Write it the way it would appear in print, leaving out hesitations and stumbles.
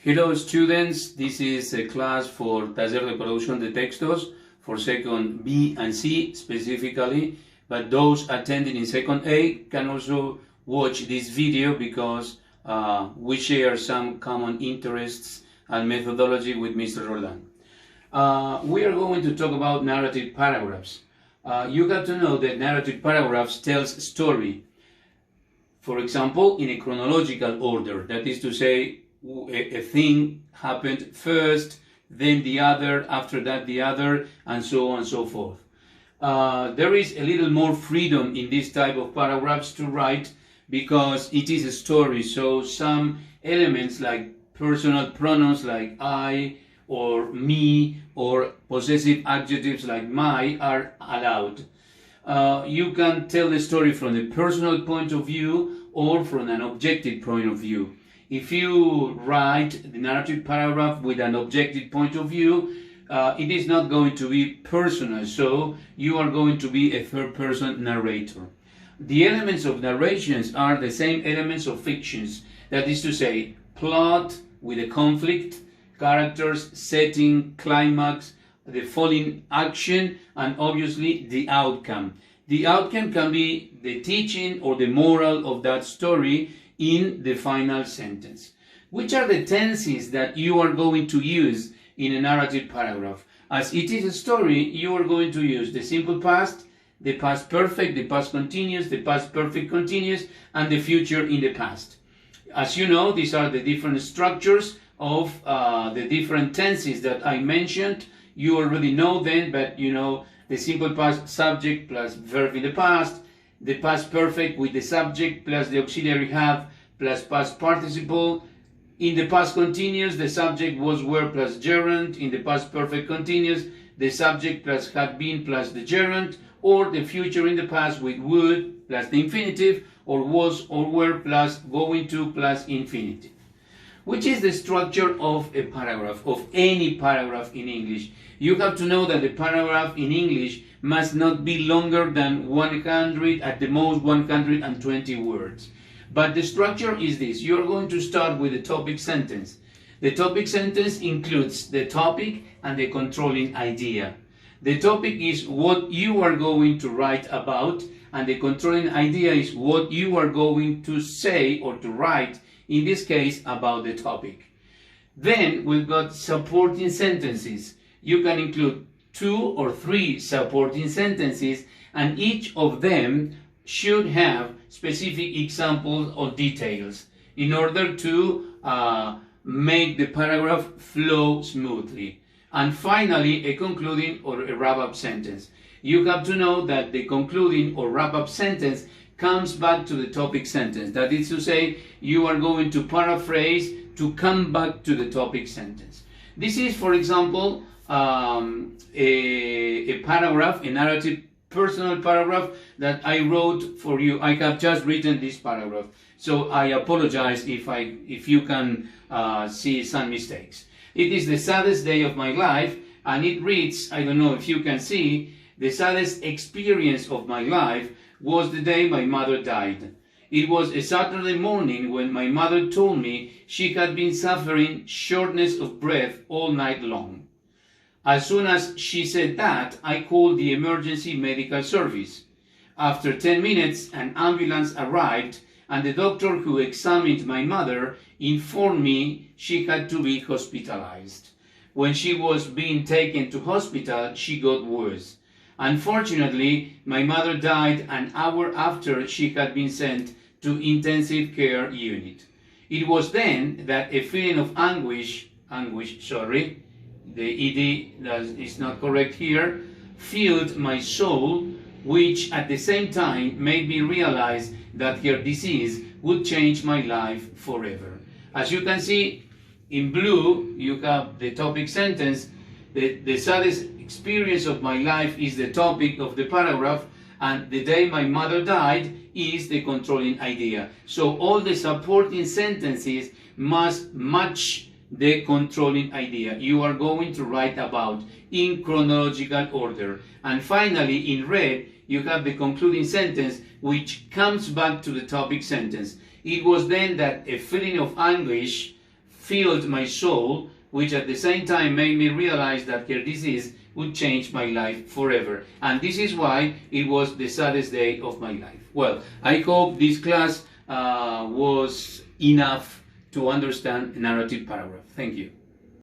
Hello students, this is a class for Taller de Producción de Textos for second B and C specifically, but those attending in second A can also watch this video because we share some common interests and methodology with Mr. Roland. We are going to talk about narrative paragraphs. You got to know that narrative paragraphs tells a story, for example, in a chronological order, that is to say, a thing happened first, then the other, after that the other, and so on and so forth. There is a little more freedom in this type of paragraphs to write because it is a story, so some elements like personal pronouns like I or me or possessive adjectives like my are allowed. You can tell the story from the personal point of view or from an objective point of view. If you write the narrative paragraph with an objective point of view, it is not going to be personal, so you are going to be a third-person narrator. The elements of narrations are the same elements of fictions, that is to say, plot with a conflict, characters, setting, climax, the following action, and obviously the outcome. The outcome can be the teaching or the moral of that story in the final sentence. Which are the tenses that you are going to use in a narrative paragraph? As it is a story, you are going to use the simple past, the past perfect, the past continuous, the past perfect continuous, and the future in the past. As you know, these are the different structures of the different tenses that I mentioned. You already know them, but you know the simple past subject plus verb in the past, the past perfect with the subject plus the auxiliary have plus past participle. In the past continuous, the subject was, were plus gerund. In the past perfect continuous, the subject plus had been plus the gerund. Or the future in the past with would plus the infinitive, or was or were plus going to plus infinitive. Which is the structure of a paragraph, of any paragraph in English? You have to know that the paragraph in English must not be longer than 100, at the most 120 words. But the structure is this. You are going to start with the topic sentence. The topic sentence includes the topic and the controlling idea. The topic is what you are going to write about, and the controlling idea is what you are going to say or to write, in this case, about the topic. Then we've got supporting sentences. You can include 2 or 3 supporting sentences, and each of them should have specific examples or details in order to make the paragraph flow smoothly. And finally, a concluding or a wrap-up sentence. You have to know that the concluding or wrap-up sentence comes back to the topic sentence. That is to say, you are going to paraphrase to come back to the topic sentence. This is, for example, a paragraph, a narrative personal paragraph that I wrote for you. I have just written this paragraph, so I apologize if you can see some mistakes. It is the saddest day of my life, and it reads, I don't know if you can see, the saddest experience of my life was the day my mother died. It was a Saturday morning when my mother told me she had been suffering shortness of breath all night long. As soon as she said that, I called the emergency medical service. After 10 minutes, an ambulance arrived, and the doctor who examined my mother informed me she had to be hospitalized. When she was being taken to hospital, she got worse. Unfortunately, my mother died an hour after she had been sent to intensive care unit. It was then that a feeling of the ED is not correct here, filled my soul, which at the same time made me realize that her disease would change my life forever. As you can see, in blue, you have the topic sentence. The saddest experience of my life is the topic of the paragraph, and the day my mother died is the controlling idea. So all the supporting sentences must match the controlling idea you are going to write about in chronological order. And finally, in red, you have the concluding sentence, which comes back to the topic sentence. It was then that a feeling of anguish filled my soul, which at the same time made me realize that her disease would change my life forever. And this is why it was the saddest day of my life. Well, I hope this class was enough to understand narrative paragraph. Thank you.